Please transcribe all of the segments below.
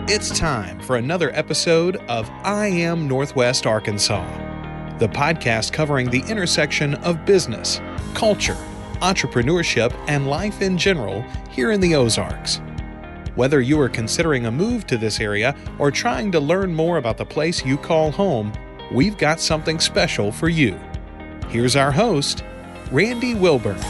It's time for another episode of I Am Northwest Arkansas, the podcast covering the intersection of business, culture, entrepreneurship, and life in general here in the Ozarks. Whether you are considering a move to this area or trying to learn more about the place you call home, we've got something special for you. Here's our host, Randy Wilburn.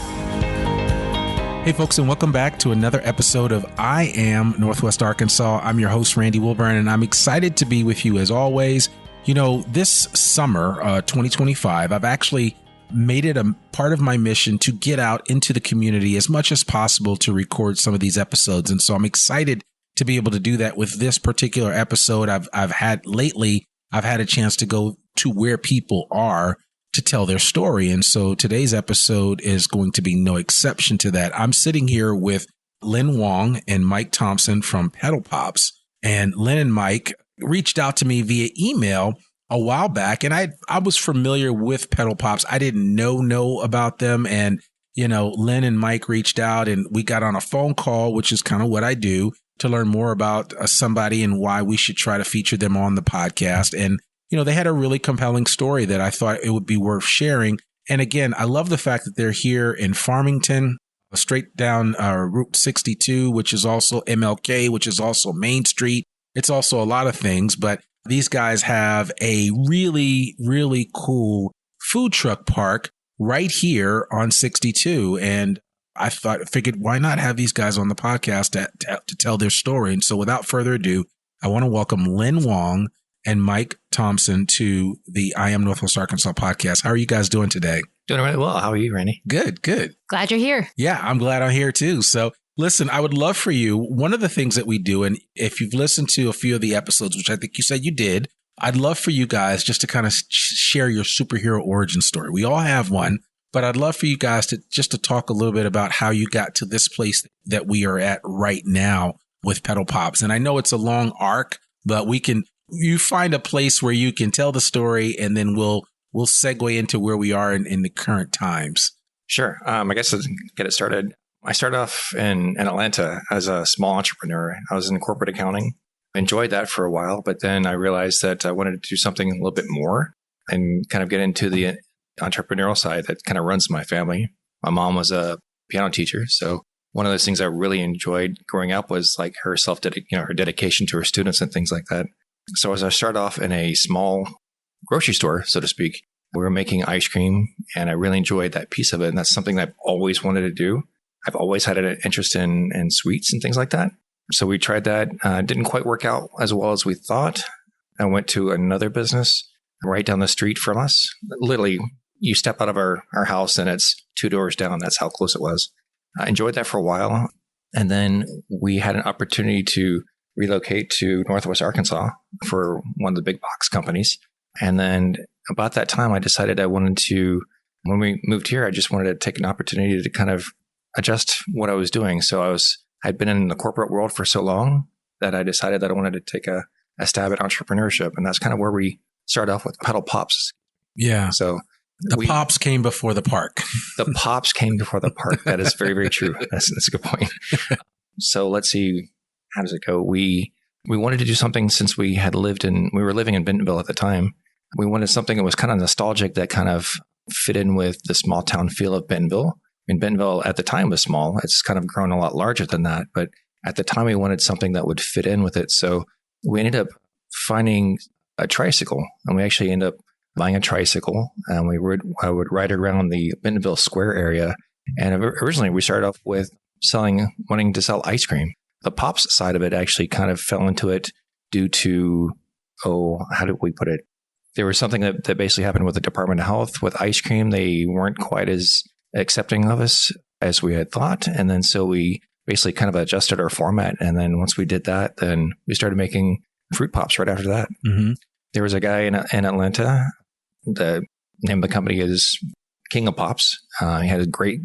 Hey folks, and welcome back to another episode of I Am Northwest Arkansas. I'm your host, Randy Wilburn, and I'm excited to be with you as always. You know, this summer, 2025, I've actually made it a part of my mission to get out into the community as much as possible to record some of these episodes. And so I'm excited to be able to do that with this particular episode. I've had a chance to go to where people are to tell their story. And so today's episode is going to be no exception to that. I'm sitting here with Lynn Wong and Mike Thompson from Pedal Pops. And Lynn and Mike reached out to me via email a while back, and I was familiar with Pedal Pops. I didn't know about them. And, you know, Lynn and Mike reached out and we got on a phone call, which is kind of what I do, to learn more about somebody and why we should try to feature them on the podcast. And you know, they had a really compelling story that I thought it would be worth sharing. And again, I love the fact that they're here in Farmington, straight down Route 62, which is also MLK, which is also Main Street. It's also a lot of things, but these guys have a really, really cool food truck park right here on 62. And I figured, why not have these guys on the podcast to tell their story? And so without further ado, I want to welcome Lynn Wong and Mike Thompson to the I Am Northwest Arkansas podcast. How are you guys doing today? Doing really well. How are you, Randy? Good. Glad you're here. Yeah, I'm glad I'm here too. So listen, I would love for you, one of the things that we do, and if you've listened to a few of the episodes, which I think you said you did, I'd love for you guys just to kind of share your superhero origin story. We all have one, but I'd love for you guys to talk a little bit about how you got to this place that we are at right now with Pedal Pops. And I know it's a long arc, but you find a place where you can tell the story, and then we'll segue into where we are in the current times. Sure. I guess to get it started, I started off in Atlanta as a small entrepreneur. I was in corporate accounting. I enjoyed that for a while, but then I realized that I wanted to do something a little bit more and kind of get into the entrepreneurial side that kind of runs my family. My mom was a piano teacher, so one of those things I really enjoyed growing up was like her her dedication to her students and things like that. So as I started off in a small grocery store, so to speak, we were making ice cream, and I really enjoyed that piece of it. And that's something that I've always wanted to do. I've always had an interest in sweets and things like that. So we tried that. Didn't quite work out as well as we thought. I went to another business right down the street from us. Literally, you step out of our house and it's 2 doors down. That's how close it was. I enjoyed that for a while. And then we had an opportunity to relocate to Northwest Arkansas for one of the big box companies. And then about that time, I decided when we moved here, I just wanted to take an opportunity to kind of adjust what I was doing. So I'd been in the corporate world for so long that I decided that I wanted to take a stab at entrepreneurship. And that's kind of where we started off with Pedal Pops. Yeah. So pops came before the park. The pops came before the park. That is very, very true. That's a good point. So let's see. How does it go? We wanted to do something since we were living in Bentonville at the time. We wanted something that was kind of nostalgic that kind of fit in with the small town feel of Bentonville. I mean, Bentonville at the time was small. It's kind of grown a lot larger than that. But at the time, we wanted something that would fit in with it. So we ended up finding a tricycle, and we actually ended up buying a tricycle, and I would ride around the Bentonville Square area. And originally, we started off with wanting to sell ice cream. The Pops side of it actually kind of fell into it due to, how did we put it? There was something that basically happened with the Department of Health with ice cream. They weren't quite as accepting of us as we had thought. And then so we basically kind of adjusted our format. And then once we did that, then we started making fruit pops right after that. Mm-hmm. There was a guy in Atlanta. The name of the company is King of Pops. He had a great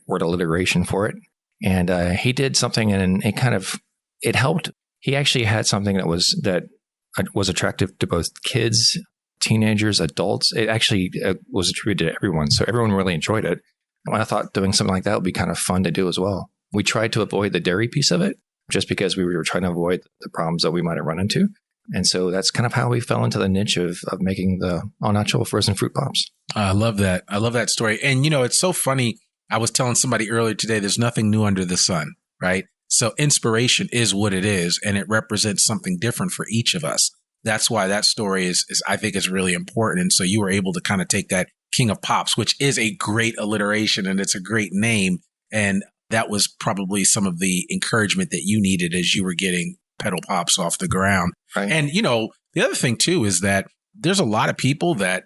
word alliteration for it. And he did something, and it helped. He actually had something that was attractive to both kids, teenagers, adults. It actually was attributed to everyone. So everyone really enjoyed it. And I thought doing something like that would be kind of fun to do as well. We tried to avoid the dairy piece of it. just because we were trying to avoid the problems that we might have run into. And so that's kind of how we fell into the niche of making the all natural frozen fruit pops. I love that. I love that story. And, it's so funny. I was telling somebody earlier today, there's nothing new under the sun, right? So inspiration is what it is, and it represents something different for each of us. That's why that story is I think is really important. And so you were able to kind of take that King of Pops, which is a great alliteration and it's a great name. And that was probably some of the encouragement that you needed as you were getting Pedal Pops off the ground. Right. And, the other thing too is that there's a lot of people that,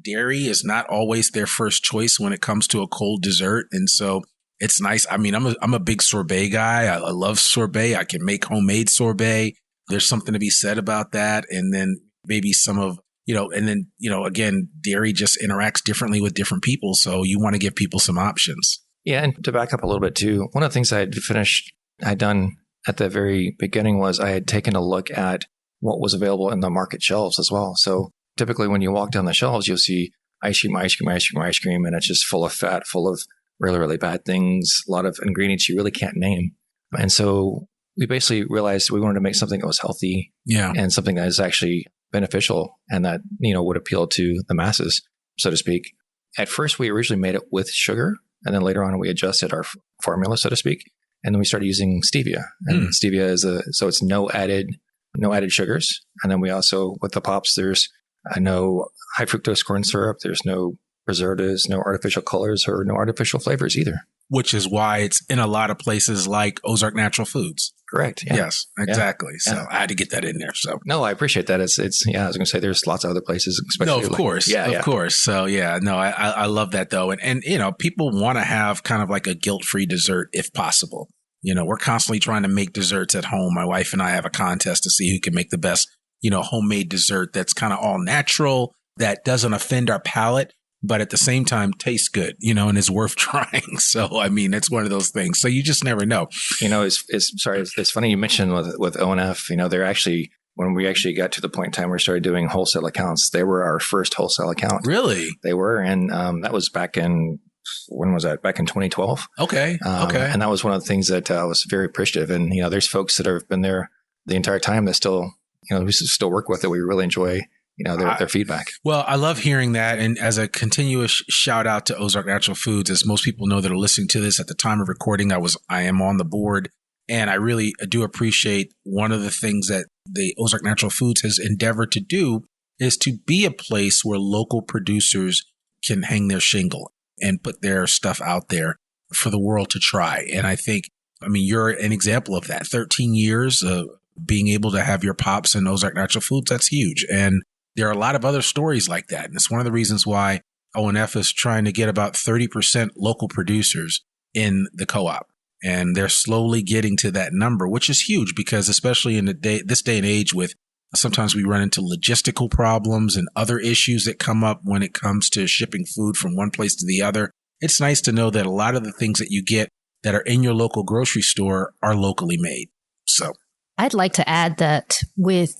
dairy is not always their first choice when it comes to a cold dessert. And so it's nice. I mean, I'm a big sorbet guy. I love sorbet. I can make homemade sorbet. There's something to be said about that. And then maybe some of, again, dairy just interacts differently with different people. So you want to give people some options. Yeah. And to back up a little bit too, one of the things I'd done at the very beginning was I had taken a look at what was available in the market shelves as well. So typically when you walk down the shelves, you'll see ice cream, and it's just full of fat, full of really, really bad things, a lot of ingredients you really can't name. And so we basically realized we wanted to make something that was healthy and something that is actually beneficial and that, would appeal to the masses, so to speak. At first, we originally made it with sugar, and then later on we adjusted our formula, so to speak. And then we started using stevia. And stevia so it's no added sugars. And then we also, with the pops, there's no high fructose corn syrup. There's no preservatives, no artificial colors, or no artificial flavors either. Which is why it's in a lot of places like Ozark Natural Foods. Correct. Yeah. Yes, exactly. Yeah. So I had to get that in there. So no, I appreciate that. It's I was going to say there's lots of other places. No, of course. Of course. So I love that though. And people want to have kind of like a guilt-free dessert if possible. We're constantly trying to make desserts at home. My wife and I have a contest to see who can make the best, homemade dessert that's kind of all natural, that doesn't offend our palate, but at the same time tastes good, and is worth trying. So, I mean, it's one of those things. So you just never know. It's funny you mentioned with O&F, they're actually, when we actually got to the point in time where we started doing wholesale accounts, they were our first wholesale account. Really? They were. And that was back in 2012. Okay. And that was one of the things that I was very appreciative. And, there's folks that have been there the entire time that still, we still work with it. We really enjoy their feedback. Well, I love hearing that. And as a continuous shout out to Ozark Natural Foods, as most people know that are listening to this at the time of recording, I am on the board. And I really do appreciate one of the things that the Ozark Natural Foods has endeavored to do is to be a place where local producers can hang their shingle and put their stuff out there for the world to try. And I think, you're an example of that. 13 years of being able to have your pops in Ozark Natural Foods, that's huge. And there are a lot of other stories like that. And it's one of the reasons why O&F is trying to get about 30% local producers in the co-op. And they're slowly getting to that number, which is huge because especially in this day and age with sometimes we run into logistical problems and other issues that come up when it comes to shipping food from one place to the other. It's nice to know that a lot of the things that you get that are in your local grocery store are locally made. So I'd like to add that with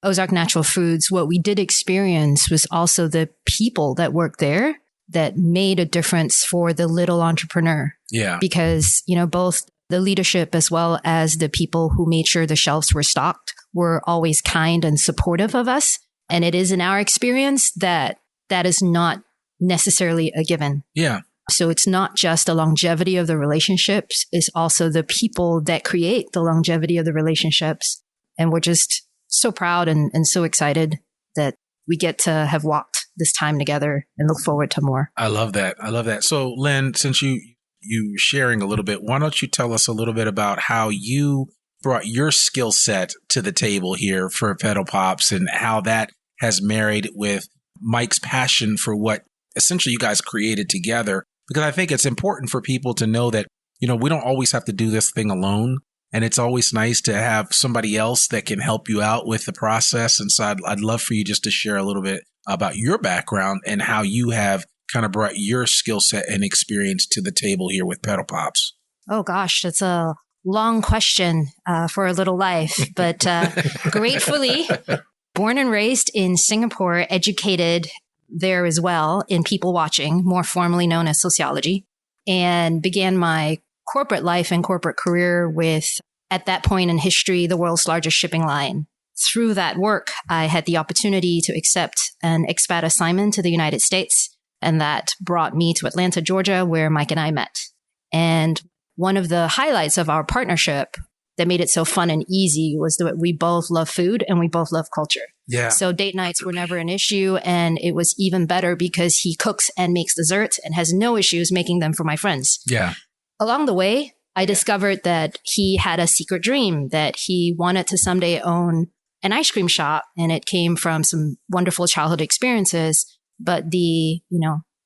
Ozark Natural Foods, what we did experience was also the people that work there that made a difference for the little entrepreneur. Yeah. Because, both the leadership as well as the people who made sure the shelves were stocked were always kind and supportive of us. And it is in our experience that is not necessarily a given. Yeah. So it's not just the longevity of the relationships, it's also the people that create the longevity of the relationships. And we're just so proud and so excited that we get to have walked this time together and look forward to more. I love that. So Lynn, since you sharing a little bit, why don't you tell us a little bit about how you brought your skill set to the table here for Pedal Pops and how that has married with Mike's passion for what essentially you guys created together? Because I think it's important for people to know that, we don't always have to do this thing alone. And it's always nice to have somebody else that can help you out with the process. And so I'd love for you just to share a little bit about your background and how you have kind of brought your skill set and experience to the table here with Pedal Pops. Oh, gosh, that's a long question for a little life. But gratefully, born and raised in Singapore, educated there as well in people watching, more formally known as sociology, and began my corporate life and corporate career with at that point in history, the world's largest shipping line. Through that work, I had the opportunity to accept an expat assignment to the United States. And that brought me to Atlanta, Georgia, where Mike and I met. And one of the highlights of our partnership that made it so fun and easy was that we both love food and we both love culture. Yeah. So date nights were never an issue. And it was even better because he cooks and makes desserts and has no issues making them for my friends. Yeah. Along the way, I discovered that he had a secret dream that he wanted to someday own an ice cream shop. And it came from some wonderful childhood experiences. But the,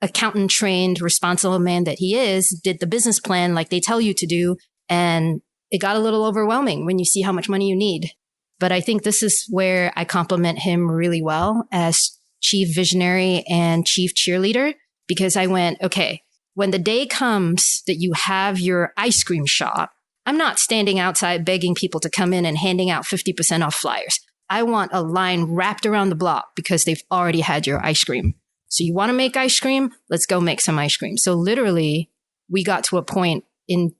accountant trained, responsible man that he is did the business plan like they tell you to do. And it got a little overwhelming when you see how much money you need. But I think this is where I compliment him really well as chief visionary and chief cheerleader, because I went, okay, when the day comes that you have your ice cream shop, I'm not standing outside begging people to come in and handing out 50% off flyers. I want a line wrapped around the block because they've already had your ice cream. So you want to make ice cream? Let's go make some ice cream. So literally we got to a point in,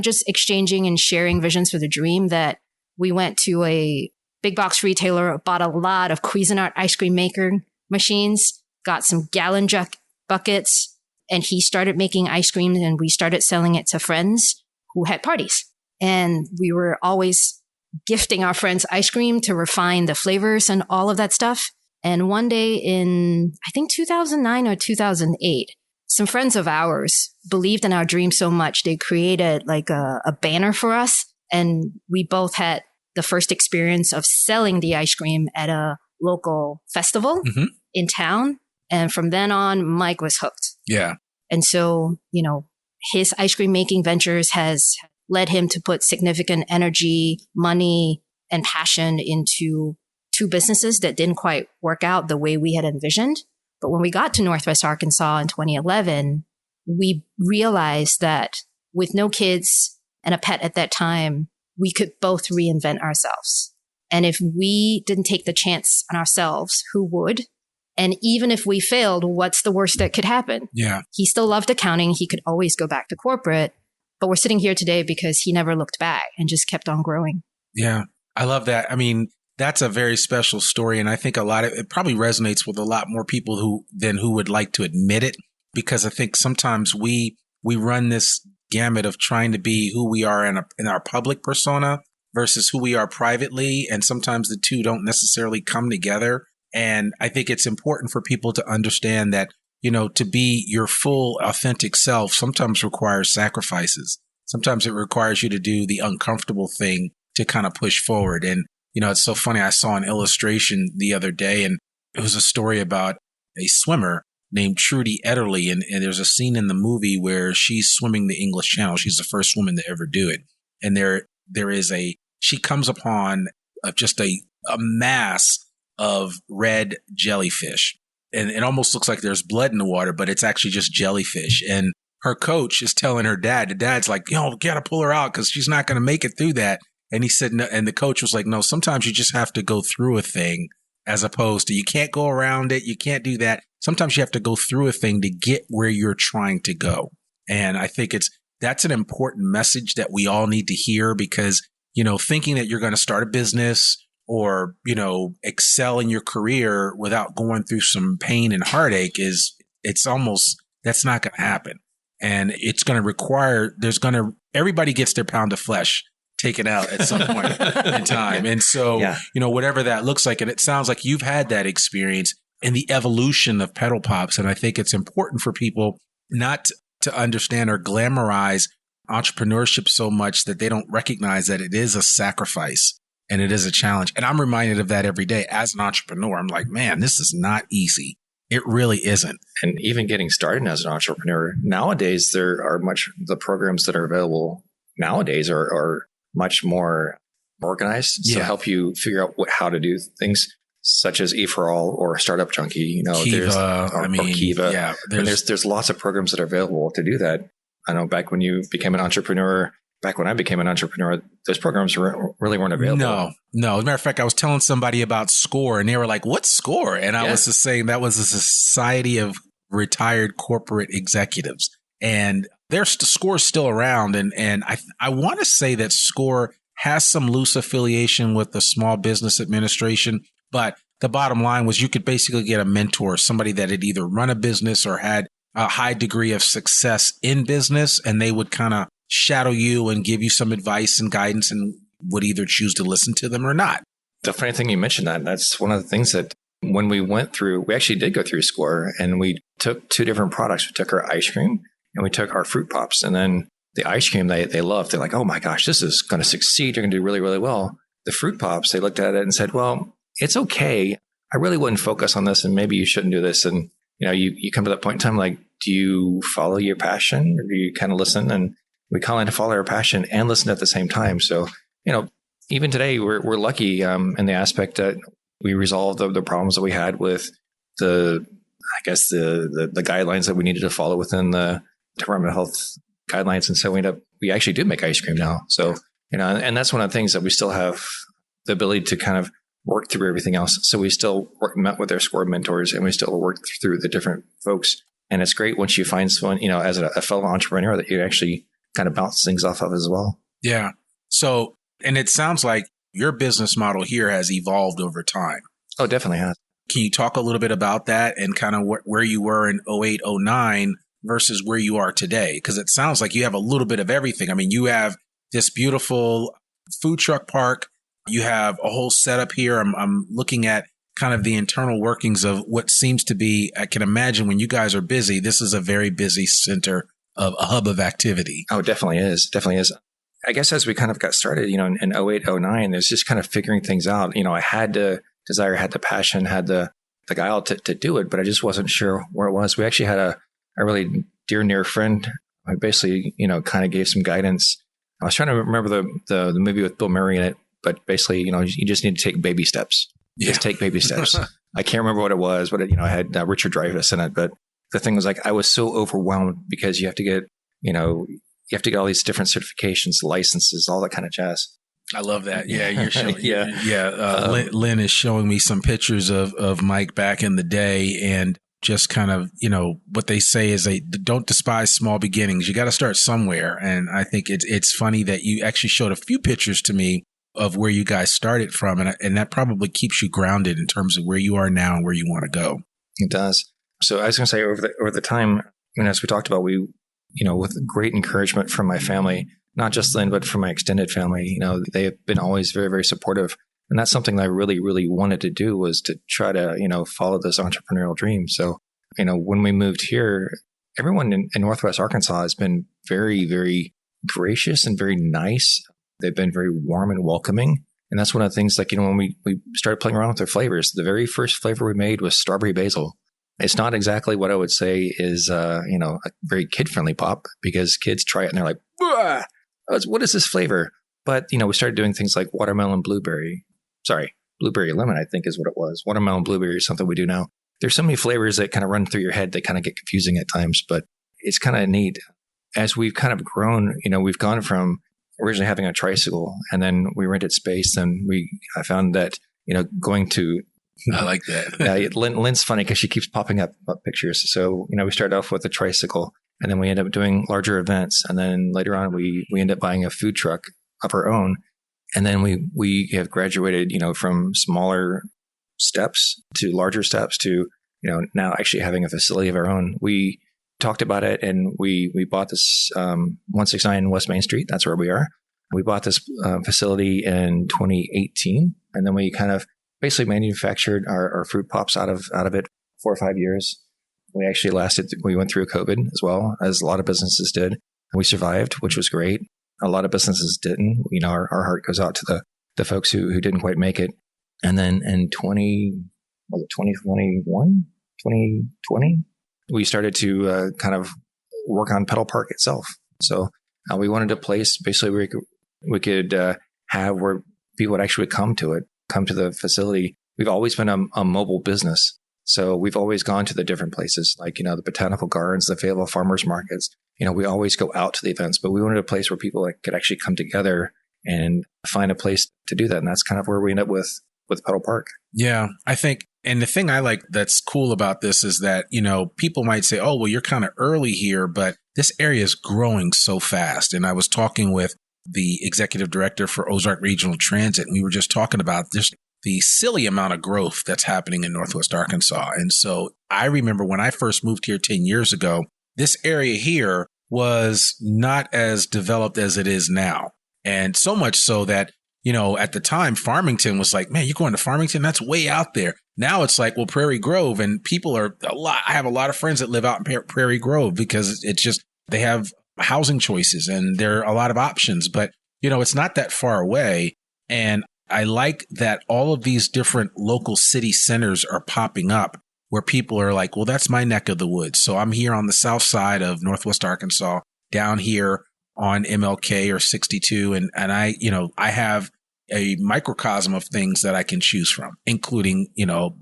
just exchanging and sharing visions for the dream that we went to a big box retailer, bought a lot of Cuisinart ice cream maker machines, got some gallon buckets, and he started making ice cream and we started selling it to friends who had parties. And we were always gifting our friends ice cream to refine the flavors and all of that stuff. And one day in, I think 2009 or 2008, some friends of ours believed in our dream so much, they created like a banner for us. And we both had the first experience of selling the ice cream at a local festival in town. And from then on, Mike was hooked. Yeah. And so, his ice cream making ventures has led him to put significant energy, money, and passion into two businesses that didn't quite work out the way we had envisioned. But when we got to Northwest Arkansas in 2011, we realized that with no kids and a pet at that time, we could both reinvent ourselves. And if we didn't take the chance on ourselves, who would? And even if we failed, what's the worst that could happen? Yeah. He still loved accounting. He could always go back to corporate. But we're sitting here today because he never looked back and just kept on growing. Yeah. I love that. I mean, that's a very special story. And I think it probably resonates with a lot more people who would like to admit it, because I think sometimes we run this gamut of trying to be who we are in our public persona versus who we are privately. And sometimes the two don't necessarily come together. And I think it's important for people to understand that, to be your full authentic self sometimes requires sacrifices. Sometimes it requires you to do the uncomfortable thing to kind of push forward. And, it's so funny. I saw an illustration the other day, and it was a story about a swimmer named Trudy Ederle. And there's a scene in the movie where she's swimming the English Channel. She's the first woman to ever do it. And she comes upon just a mass of red jellyfish. And it almost looks like there's blood in the water, but it's actually just jellyfish. And her coach is telling her dad, the dad's like, gotta pull her out because she's not going to make it through that. And he said, no, and the coach was like, no, sometimes you just have to go through a thing, as opposed to you can't go around it. You can't do that. Sometimes you have to go through a thing to get where you're trying to go. And I think that's an important message that we all need to hear, because, thinking that you're going to start a business or, excel in your career without going through some pain and heartache that's not going to happen. And it's going to require, everybody gets their pound of flesh taken out at some point in time. And so, whatever that looks like, and it sounds like you've had that experience in the evolution of Pedal Pops. And I think it's important for people not to understand or glamorize entrepreneurship so much that they don't recognize that it is a sacrifice and it is a challenge. And I'm reminded of that every day as an entrepreneur. I'm like, man, this is not easy. It really isn't. And even getting started as an entrepreneur, nowadays, the programs that are available nowadays are much more organized. So help you figure out how to do things, such as E4All or Startup Junkie, Kiva, or Kiva. Yeah, there's lots of programs that are available to do that. I know back when you became an entrepreneur, back when I became an entrepreneur, those programs really weren't available. No. As a matter of fact, I was telling somebody about SCORE and they were like, what's SCORE? And I was just saying that was a society of retired corporate executives. And SCORE is still around. And I want to say that SCORE has some loose affiliation with the Small Business Administration. But the bottom line was you could basically get a mentor, somebody that had either run a business or had a high degree of success in business, and they would kind of shadow you and give you some advice and guidance and would either choose to listen to them or not. The funny thing you mentioned that's one of the things that when we went through, we actually did go through SCORE, and we took two different products. We took our ice cream and we took our fruit pops. And then the ice cream they loved. They're like, oh my gosh, this is going to succeed. You're going to do really, really well. The fruit pops, they looked at it and said, well, it's okay. I really wouldn't focus on this, and maybe you shouldn't do this. And, you come to that point in time, like, do you follow your passion, or do you kind of listen? And we call in to follow our passion and listen at the same time. So, even today, we're lucky in the aspect that we resolved the problems that we had with the guidelines that we needed to follow within the Department of Health guidelines. And so we actually do make ice cream now. So, and that's one of the things that we still have the ability to kind of work through everything else. So we still met with our SCORE mentors, and we still work through the different folks. And it's great once you find someone, as a fellow entrepreneur that you actually kind of bounce things off of as well. Yeah. So, and it sounds like your business model here has evolved over time. Oh, definitely has. Can you talk a little bit about that and kind of where you were in 08, 09 versus where you are today? Because it sounds like you have a little bit of everything. I mean, you have this beautiful food truck park. You have a whole setup here. I'm looking at kind of the internal workings of what seems to be, I can imagine when you guys are busy, this is a very busy center of a hub of activity. Oh, definitely is. Definitely is. I guess as we kind of got started, in 08, 09, there's just kind of figuring things out. I had the desire, had the passion, had the guile to do it, but I just wasn't sure where it was. We actually had a really near friend who basically, kind of gave some guidance. I was trying to remember the movie with Bill Murray in it, but basically, you just need to take baby steps. Just take baby steps. I can't remember what it was, but I had Richard Dreyfuss in it. But the thing was, like, I was so overwhelmed because you have to get all these different certifications, licenses, all that kind of jazz. I love that. Yeah, you're showing. Yeah. Lynn is showing me some pictures of Mike back in the day, and just kind of, what they say is don't despise small beginnings. You got to start somewhere. And I think it's funny that you actually showed a few pictures to me of where you guys started from. And that probably keeps you grounded in terms of where you are now and where you want to go. It does. So I was going to say over the time, as we talked about, we, with great encouragement from my family, not just Lynn, but from my extended family, they have been always very, very supportive. And that's something that I really, really wanted to do, was to try to, follow this entrepreneurial dream. So, when we moved here, everyone in Northwest Arkansas has been very, very gracious and very nice. They've been very warm and welcoming. And that's one of the things, like, when we started playing around with their flavors, the very first flavor we made was strawberry basil. It's not exactly what I would say is, a very kid-friendly pop, because kids try it and they're like, what is this flavor? But, we started doing things like blueberry lemon, I think is what it was. Watermelon blueberry is something we do now. There's so many flavors that kind of run through your head that kind of get confusing at times, but it's kind of neat. As we've kind of grown, we've gone from originally having a tricycle, and then we rented space. And I found that, going to, I like that. Lynn's funny because she keeps popping up pictures. So, we started off with a tricycle, and then we ended up doing larger events. And then later on, we ended up buying a food truck of our own. And then we have graduated, from smaller steps to larger steps to, now actually having a facility of our own. We talked about it, and we bought this 169 West Main Street. That's where we are. We bought this facility in 2018, and then we kind of basically manufactured our fruit pops out of it 4 or 5 years. We actually we went through COVID as well, as a lot of businesses did. We survived, which was great. A lot of businesses didn't. Our heart goes out to the folks who didn't quite make it. And then in 2020, we started to kind of work on Pedal Park itself. So we wanted a place basically where we could have where people would actually come to the facility. We've always been a mobile business. So we've always gone to the different places, like, the botanical gardens, the Fayetteville farmers markets. We always go out to the events, but we wanted a place where people could actually come together and find a place to do that. And that's kind of where we end up with Pedal Park. Yeah, I think, and the thing I like that's cool about this is that, people might say, oh, well, you're kind of early here, but this area is growing so fast. And I was talking with the executive director for Ozark Regional Transit. And we were just talking about just the silly amount of growth that's happening in Northwest Arkansas. And so I remember when I first moved here 10 years ago, this area here was not as developed as it is now. And so much so that, at the time, Farmington was like, man, you're going to Farmington? That's way out there. Now it's like, well, Prairie Grove, and people are I have a lot of friends that live out in Prairie Grove because it's just, they have housing choices and there are a lot of options, but it's not that far away. And I like that all of these different local city centers are popping up where people are like, well, that's my neck of the woods. So I'm here on the south side of Northwest Arkansas, down here on MLK or 62. And I have a microcosm of things that I can choose from, including,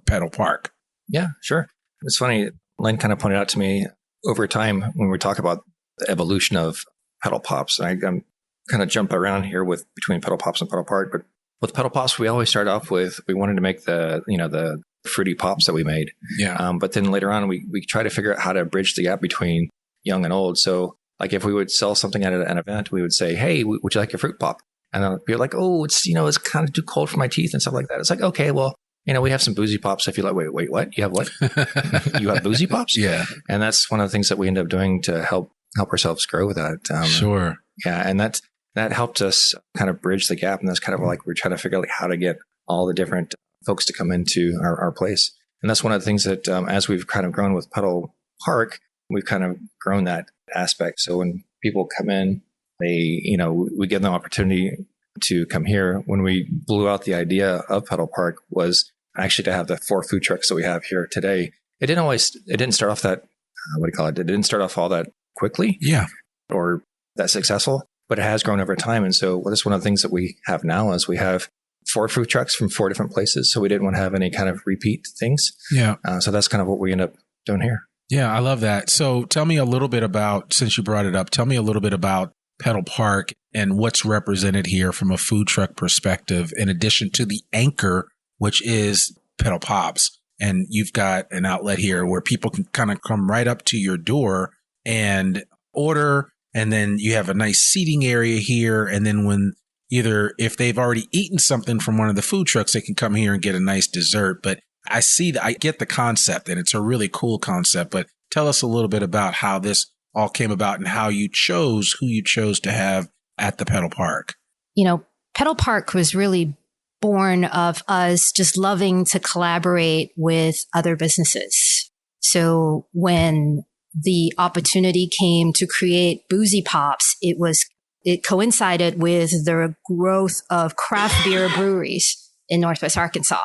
Pedal Park. Yeah, sure. It's funny. Lynn kind of pointed out to me over time when we talk about the evolution of Pedal Pops. I'm kind of jump around here between Pedal Pops and Pedal Park, but with Pedal Pops, we always start off with, we wanted to make the fruity pops that we made. Yeah. But then later on, we try to figure out how to bridge the gap between young and old. So like if we would sell something at an event, we would say, hey, would you like a fruit pop? And then people are like, oh, it's kind of too cold for my teeth and stuff like that. It's like, okay, well, we have some boozy pops. If you're like, wait, what? You have what? You have boozy pops? Yeah. And that's one of the things that we end up doing to help ourselves grow with that. Sure. Yeah. And that helped us kind of bridge the gap. And that's kind of like, we're trying to figure out how to get all the different folks to come into our place. And that's one of the things that, as we've kind of grown with Pedal Park, we've kind of grown that aspect. So when people come in, they, we give them opportunity to come here. When we blew out the idea of Pedal Park was actually to have the 4 food trucks that we have here today. It didn't start off that, it didn't start off all that quickly. Yeah. Or that successful, but it has grown over time. And so that's one of the things that we have now is we have 4 food trucks from 4 different places. So we didn't want to have any kind of repeat things. Yeah. So that's kind of what we end up doing here. Yeah, I love that. So tell me a little bit about, since you brought it up, tell me a little bit about Pedal Park and what's represented here from a food truck perspective, in addition to the anchor, which is Pedal Pops. And you've got an outlet here where people can kind of come right up to your door and order. And then you have a nice seating area here. And then if they've already eaten something from one of the food trucks, they can come here and get a nice dessert. But I get the concept, and it's a really cool concept. But tell us a little bit about how this all came about and how who you chose to have at the Pedal Park. Pedal Park was really born of us just loving to collaborate with other businesses. So when the opportunity came to create Boozy Pops, it coincided with the growth of craft beer breweries in Northwest Arkansas.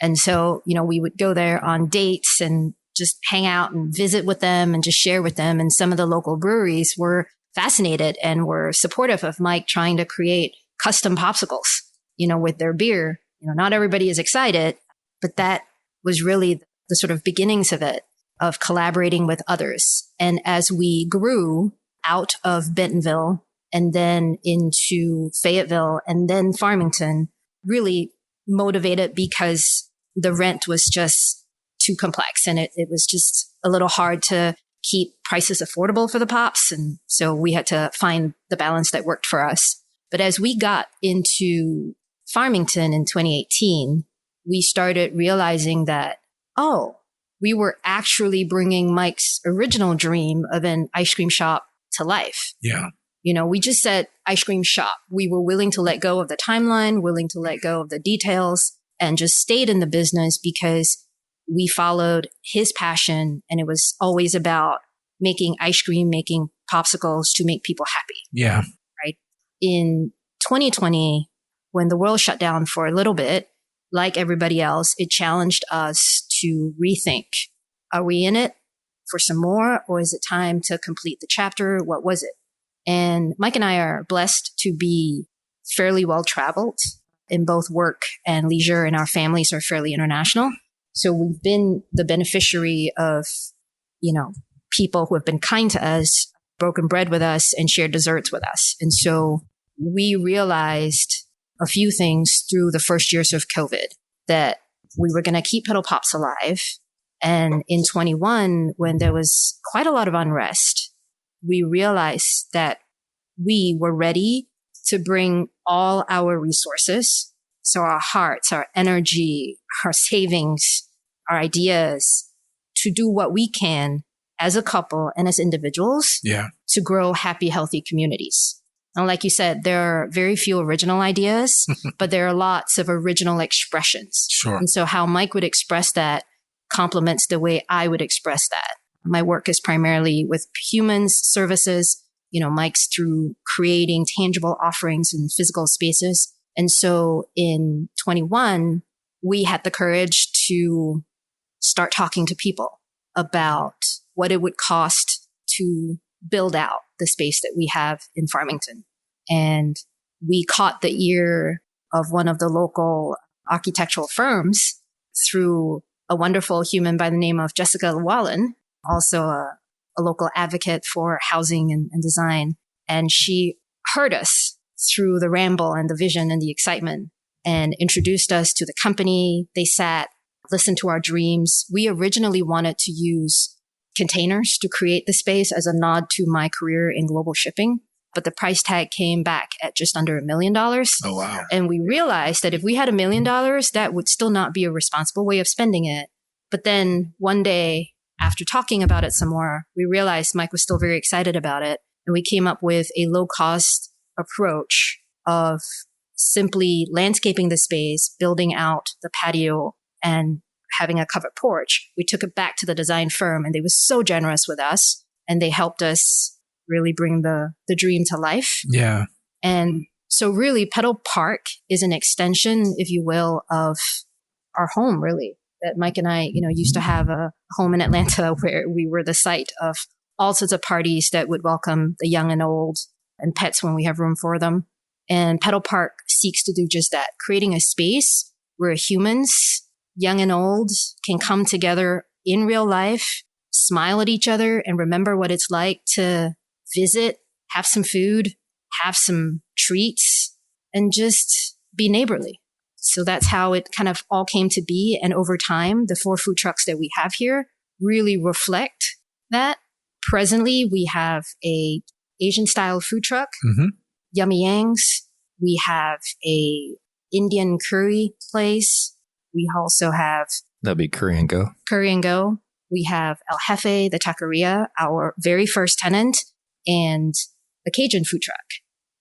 And so, we would go there on dates and just hang out and visit with them and just share with them. And some of the local breweries were fascinated and were supportive of Mike trying to create custom popsicles, with their beer. Not everybody is excited, but that was really the sort of beginnings of it, of collaborating with others. And as we grew out of Bentonville and then into Fayetteville and then Farmington, really motivated because the rent was just too complex and it was just a little hard to keep prices affordable for the pops. And so we had to find the balance that worked for us. But as we got into Farmington in 2018, we started realizing that, we were actually bringing Mike's original dream of an ice cream shop to life. Yeah. We just said ice cream shop. We were willing to let go of the timeline, willing to let go of the details, and just stayed in the business because we followed his passion. And it was always about making ice cream, making popsicles to make people happy. Yeah. Right. In 2020, when the world shut down for a little bit, like everybody else, it challenged us to rethink. Are we in it for some more, or is it time to complete the chapter? What was it? And Mike and I are blessed to be fairly well traveled in both work and leisure, and our families are fairly international. So we've been the beneficiary of, people who have been kind to us, broken bread with us, and shared desserts with us. And so we realized a few things through the first years of COVID, that we were going to keep Pedal Pops alive. And in 21, when there was quite a lot of unrest, we realized that we were ready to bring all our resources, so our hearts, our energy, our savings, our ideas, to do what we can as a couple and as individuals to grow happy, healthy communities. And like you said, there are very few original ideas, but there are lots of original expressions. Sure. And so how Mike would express that complements the way I would express that. My work is primarily with humans, services. Mike's through creating tangible offerings in physical spaces. And so in 21, we had the courage to start talking to people about what it would cost to build out the space that we have in Farmington. And we caught the ear of one of the local architectural firms through a wonderful human by the name of Jessica Wallen, also a local advocate for housing and design. And she heard us through the ramble and the vision and the excitement and introduced us to the company. They sat, listened to our dreams. We originally wanted to use containers to create the space as a nod to my career in global shipping. But the price tag came back at just under $1 million. Oh, wow. And we realized that if we had $1 million, that would still not be a responsible way of spending it. But then one day, after talking about it some more, we realized Mike was still very excited about it. And we came up with a low-cost approach of simply landscaping the space, building out the patio, and having a covered porch. We took it back to the design firm, and they were so generous with us, and they helped us really bring the dream to life. Yeah. And so really, Petal Park is an extension, if you will, of our home, really. That Mike and I, used to have a home in Atlanta where we were the site of all sorts of parties that would welcome the young and old and pets when we have room for them. And Petal Park seeks to do just that, creating a space where humans, young and old, can come together in real life, smile at each other, and remember what it's like to visit, have some food, have some treats, and just be neighborly. So that's how it kind of all came to be. And over time, the 4 food trucks that we have here really reflect that. Presently, we have a Asian style food truck, Yummy Yang's. We have a Indian curry place. We also have That'd be Curry and Go. Curry and Go. We have El Jefe, the taqueria, our very first tenant, and a Cajun food truck.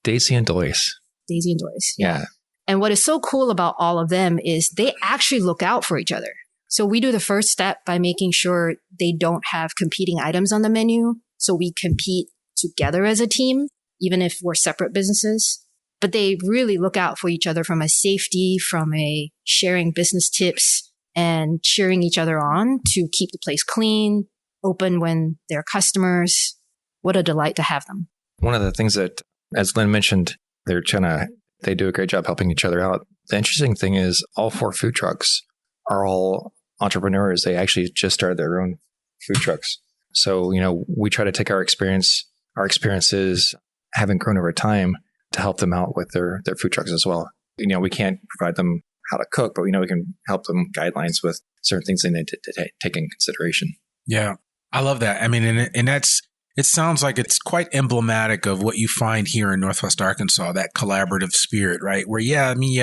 Daisy and Doyce. Daisy and Doyce. Yeah. And what is so cool about all of them is they actually look out for each other. So we do the first step by making sure they don't have competing items on the menu. So we compete together as a team, even if we're separate businesses. But they really look out for each other from a safety, from a sharing business tips and cheering each other on to keep the place clean, open when they're customers. What a delight to have them. One of the things that, as Lynn mentioned, they do a great job helping each other out. The interesting thing is all 4 food trucks are all entrepreneurs. They actually just started their own food trucks. So, we try to take our experiences, having grown over time, to help them out with their food trucks as well. We can't provide them how to cook, but we can help them guidelines with certain things they need to take in consideration. Yeah, I love that. I mean, and it sounds like it's quite emblematic of what you find here in Northwest Arkansas, that collaborative spirit, right? Where,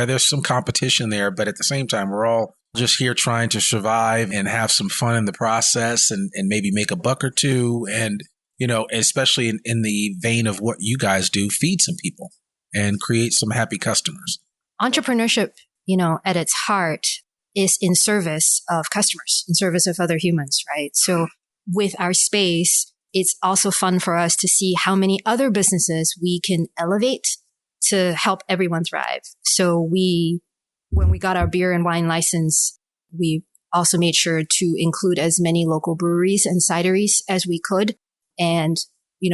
there's some competition there, but at the same time, we're all just here trying to survive and have some fun in the process and maybe make a buck or two. And, especially in the vein of what you guys do, feed some people and create some happy customers. Entrepreneurship, at its heart is in service of customers, in service of other humans, right? So with our space, it's also fun for us to see how many other businesses we can elevate to help everyone thrive. So when we got our beer and wine license, we also made sure to include as many local breweries and cideries as we could. And,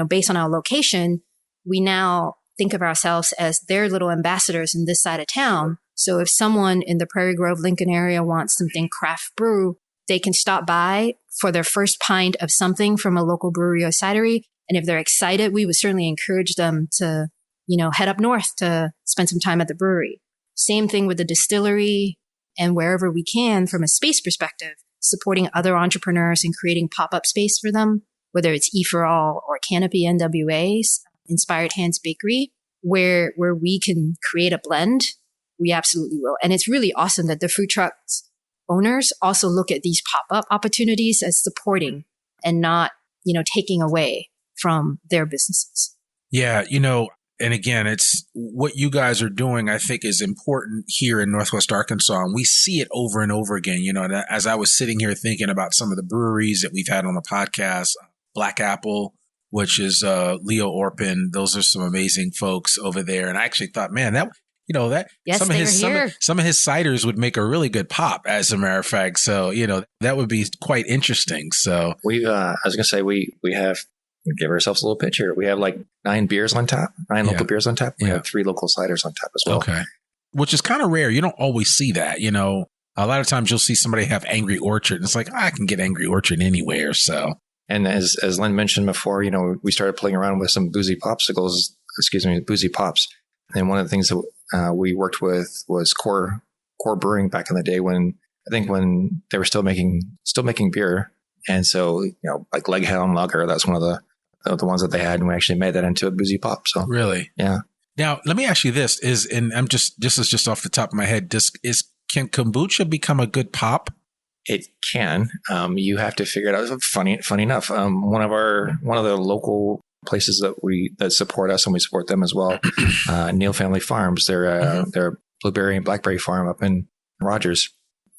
based on our location, we now think of ourselves as their little ambassadors in this side of town. So if someone in the Prairie Grove, Lincoln area wants something craft brew, they can stop by for their first pint of something from a local brewery or cidery. And if they're excited, we would certainly encourage them to, head up north to spend some time at the brewery. Same thing with the distillery, and wherever we can from a space perspective, supporting other entrepreneurs and creating pop-up space for them, whether it's E for All or Canopy NWA's Inspired Hands Bakery. where we can create a blend, we absolutely will. And it's really awesome that the food trucks owners also look at these pop-up opportunities as supporting and not, taking away from their businesses. Yeah, and again, it's what you guys are doing, I think, is important here in Northwest Arkansas. And we see it over and over again. As I was sitting here thinking about some of the breweries that we've had on the podcast, Black Apple, which is Leo Orpin. Those are some amazing folks over there. And I actually thought, man, yes, some of his ciders would make a really good pop, as a matter of fact. So, that would be quite interesting. So we, I was going to say, we have, give ourselves a little picture. We have like 9 beers on tap, 9 local beers on tap. We have 3 local ciders on tap as well. Okay. Which is kind of rare. You don't always see that, A lot of times you'll see somebody have Angry Orchard, and it's like, I can get Angry Orchard anywhere. So, and as Lynn mentioned before, we started playing around with some boozy pops. And one of the things that we worked with was Core Brewing back in the day when they were still making beer. And so, like Leghound Lager, that's one of the ones that they had, and we actually made that into a boozy pop. So really, yeah. Now, let me ask you this: this is just off the top of my head. Can kombucha become a good pop? It can. You have to figure it out. Funny enough, one of the local places that support us, and we support them as well, Neal Family Farms. They're a blueberry and blackberry farm up in Rogers.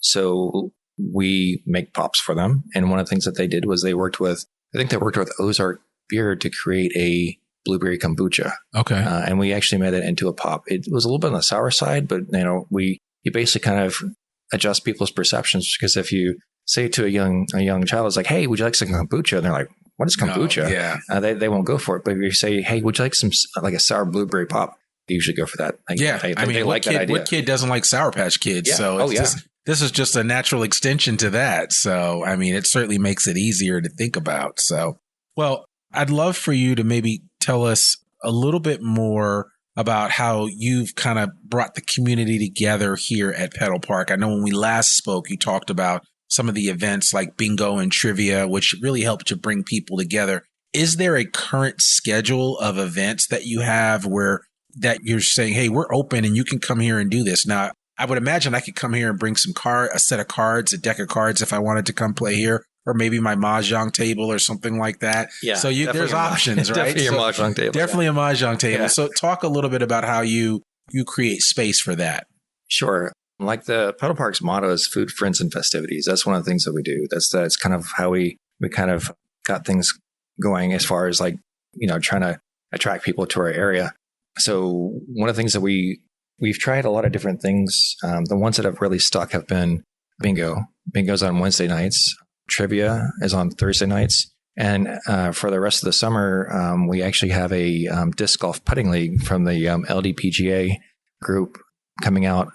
So we make pops for them. And one of the things that they did was they worked with Ozark Beer to create a blueberry kombucha. Okay. And we actually made it into a pop. It was a little bit on the sour side, but you basically kind of adjust people's perceptions, because if you say to a young child, it's like, hey, would you like some kombucha? And they're like, what is kombucha? Yeah. They won't go for it. But if you say, hey, would you like some like a sour blueberry pop? They usually go for that. They like that idea. What kid doesn't like Sour Patch Kids? Yeah. So this is just a natural extension to that. So, it certainly makes it easier to think about. So, well, I'd love for you to maybe tell us a little bit more about how you've kind of brought the community together here at Pedal Park. I know when we last spoke, you talked about some of the events like bingo and trivia, which really helped to bring people together. Is there a current schedule of events that you have that you're saying, hey, we're open and you can come here and do this? Now, I would imagine I could come here and bring a set of cards, a deck of cards if I wanted to come play here, or maybe my mahjong table or something like that. Yeah. So there's options, right? Definitely a mahjong table. Definitely a mahjong table. Yeah. So talk a little bit about how you create space for that. Sure. Like the Pedal Park's motto is food, friends, and festivities. That's one of the things that we do. That's kind of how we kind of got things going as far as like, trying to attract people to our area. So one of the things that we've tried a lot of different things. The ones that have really stuck have been bingo. Bingo's on Wednesday nights. Trivia is on Thursday nights. And for the rest of the summer, we actually have a disc golf putting league from the LDPGA group coming out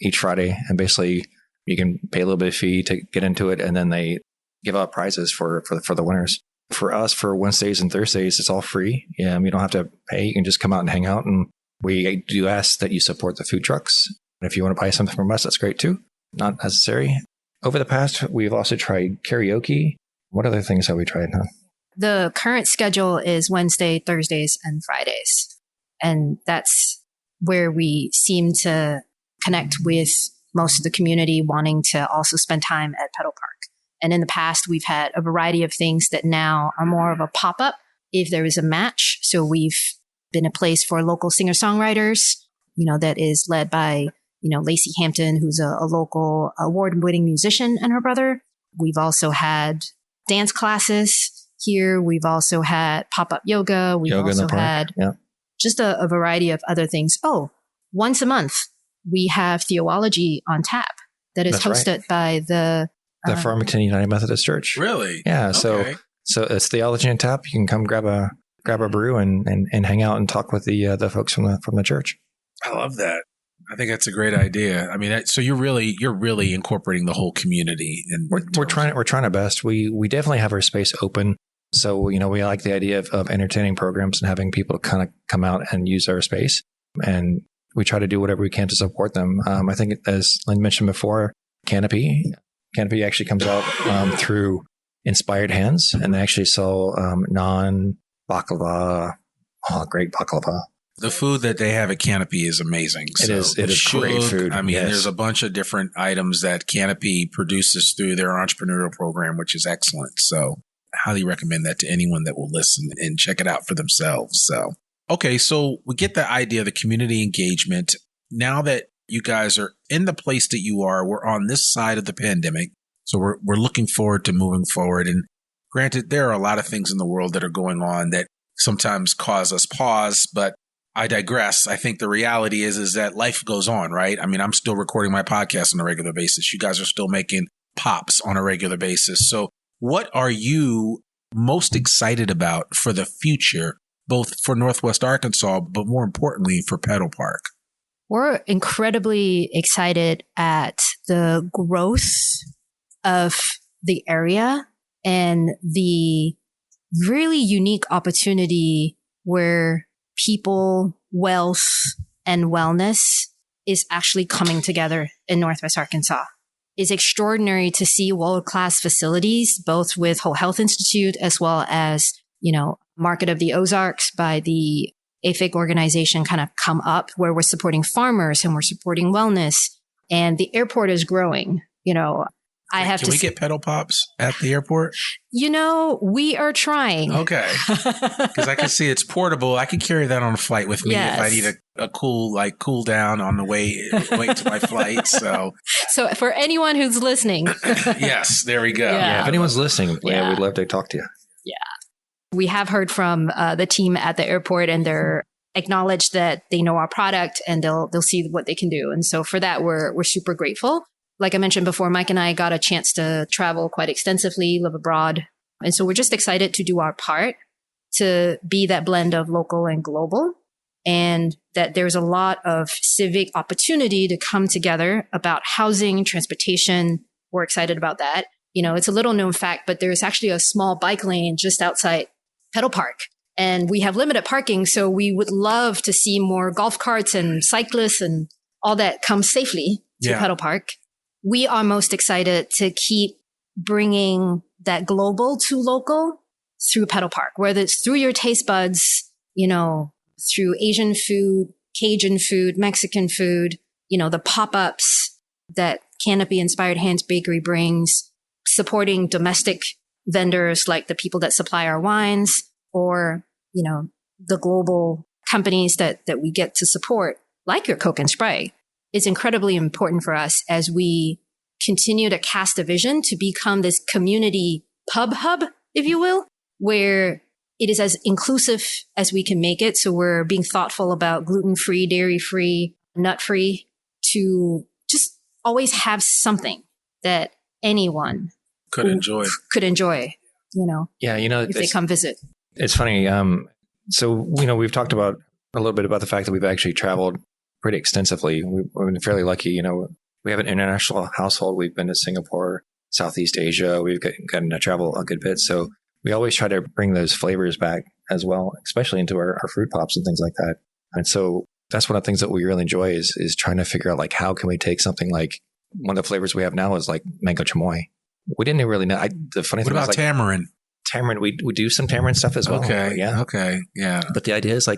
each Friday. And basically, you can pay a little bit of fee to get into it, and then they give out prizes for the winners. For us, for Wednesdays and Thursdays, it's all free. You don't have to pay. You can just come out and hang out. And we do ask that you support the food trucks. And if you want to buy something from us, that's great too. Not necessary. Over the past, we've also tried karaoke. What other things have we tried, huh? The current schedule is Wednesday, Thursdays, and Fridays. And that's where we seem to connect with most of the community wanting to also spend time at Pedal Park. And in the past, we've had a variety of things that now are more of a pop-up if there is a match. So we've been a place for local singer-songwriters, that is led by, Lacey Hampton, who's a local award-winning musician, and her brother. We've also had dance classes here. We've also had pop-up yoga. We've also had just a variety of other things. Oh, once a month, we have theology on tap that is hosted by the Farmington United Methodist Church. Really? Yeah. Okay. So it's theology on tap. You can come grab a brew and hang out and talk with the folks from the church. I love that. I think that's a great idea. So you're really incorporating the whole community, and we're trying our best. We definitely have our space open. So we like the idea of entertaining programs and having people kind of come out and use our space, and we try to do whatever we can to support them. I think, as Lynn mentioned before, Canopy actually comes out through Inspired Hands, and they actually sell non-baklava, great baklava, The food that they have at Canopy is amazing. It is great food. I mean, there's a bunch of different items that Canopy produces through their entrepreneurial program, which is excellent. So I highly recommend that to anyone that will listen and check it out for themselves. So, okay. So we get the idea of the community engagement. Now that you guys are in the place that you are, we're on this side of the pandemic. So we're looking forward to moving forward. And granted, there are a lot of things in the world that are going on that sometimes cause us pause, but I digress. I think the reality is that life goes on, right? I mean, I'm still recording my podcast on a regular basis. You guys are still making pops on a regular basis. So what are you most excited about for the future, both for Northwest Arkansas, but more importantly for Pedal Park? We're incredibly excited at the growth of the area and the really unique opportunity where people, wealth, and wellness is actually coming together in Northwest Arkansas. It's extraordinary to see world-class facilities, both with Whole Health Institute as well as, Market of the Ozarks by the AFIC organization kind of come up, where we're supporting farmers and we're supporting wellness, and the airport is growing. Can we get pedal pops at the airport? We are trying. Okay. Because I can see it's portable. I can carry that on a flight with me if I need a cool down on the way to my flight. So for anyone who's listening. Yes, there we go. Yeah, if anyone's listening, we'd love to talk to you. Yeah. We have heard from the team at the airport, and they're acknowledged that they know our product and they'll see what they can do. And so for that, we're super grateful. Like I mentioned before, Mike and I got a chance to travel quite extensively, live abroad. And so we're just excited to do our part to be that blend of local and global, and that there's a lot of civic opportunity to come together about housing, transportation. We're excited about that. It's a little known fact, but there's actually a small bike lane just outside Pedal Park. And we have limited parking. So we would love to see more golf carts and cyclists and all that come safely to Pedal Park. We are most excited to keep bringing that global to local through Pedal Park, whether it's through your taste buds, through Asian food, Cajun food, Mexican food, the pop-ups that Canopy Inspired Hands Bakery brings, supporting domestic vendors like the people that supply our wines, or, the global companies that we get to support, like your Coke and Sprite. Is incredibly important for us as we continue to cast a vision to become this community pub hub, if you will, where it is as inclusive as we can make it. So we're being thoughtful about gluten-free, dairy-free, nut-free, to just always have something that anyone could enjoy, if they come visit. It's funny. So, we've talked about a little bit about the fact that we've actually traveled pretty extensively. We've been fairly lucky. We have an international household. We've been to Singapore, Southeast Asia. We've gotten to travel a good bit. So we always try to bring those flavors back as well, especially into our fruit pops and things like that. And so that's one of the things that we really enjoy is trying to figure out, how can we take something like one of the flavors we have now is like mango chamoy. We didn't really know. The funny thing about tamarind? Tamarind, we do some tamarind stuff as well. Okay. Yeah. Okay. Yeah. But the idea is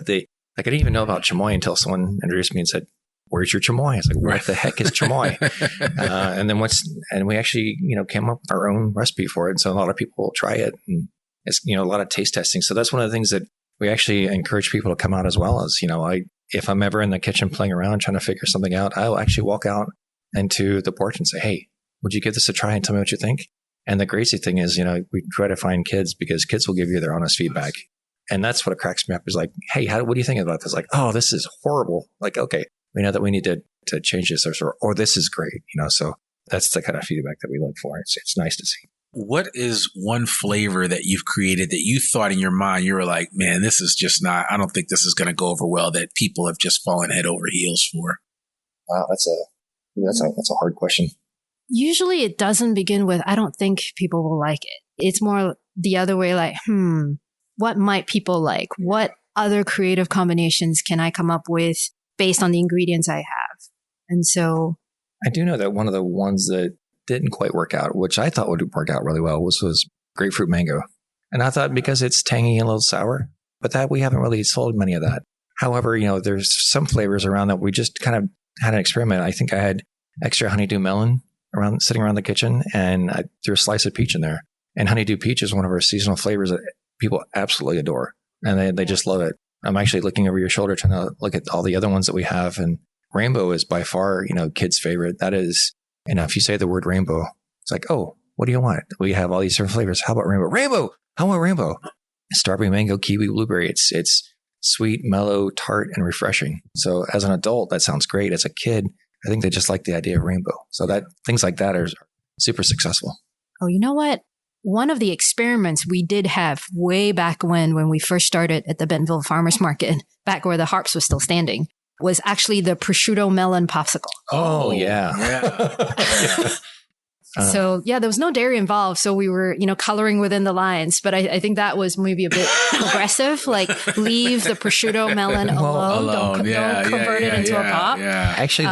I didn't even know about chamoy until someone introduced me and said, "Where's your chamoy?" I was like, "What the heck is chamoy?" and we actually, came up with our own recipe for it. And so a lot of people will try it, and it's, a lot of taste testing. So that's one of the things that we actually encourage people to come out as well as, if I'm ever in the kitchen playing around trying to figure something out, I'll actually walk out into the porch and say, "Hey, would you give this a try and tell me what you think?" And the crazy thing is, we try to find kids because kids will give you their honest feedback. And that's what cracks me up is like, "Hey, what do you think about this?" Like, "Oh, this is horrible." Like, "Okay, we know that we need to change this," or "this is great." So that's the kind of feedback that we look for. It's nice to see. What is one flavor that you've created that you thought in your mind, you were like, "Man, this is just I don't think this is going to go over well," that people have just fallen head over heels for? Wow, that's a hard question. Usually it doesn't begin with, "I don't think people will like it." It's more the other way, like, what might people like? What other creative combinations can I come up with based on the ingredients I have? And so I do know that one of the ones that didn't quite work out, which I thought would work out really well, was grapefruit mango. And I thought because it's tangy and a little sour, but that we haven't really sold many of that. However, there's some flavors around that we just kind of had an experiment. I think I had extra honeydew melon sitting around the kitchen, and I threw a slice of peach in there. And honeydew peach is one of our seasonal flavors that people absolutely adore, and they just love it. I'm actually looking over your shoulder trying to look at all the other ones that we have, and rainbow is by far, kids' favorite. That is, if you say the word rainbow, it's like, oh, what do you want? We have all these different flavors. How about rainbow? Rainbow! I want rainbow. Strawberry, mango, kiwi, blueberry. It's sweet, mellow, tart, and refreshing. So as an adult, that sounds great. As a kid, I think they just like the idea of rainbow. So that things like that are super successful. Oh, you know what? One of the experiments we did have way back when we first started at the Bentonville Farmers Market, back where the Harps was still standing, was actually the prosciutto melon popsicle. Oh, yeah. So there was no dairy involved. So we were, coloring within the lines, but I think that was maybe a bit aggressive, like leave the prosciutto melon alone. Don't convert it into a pop. Yeah. Actually,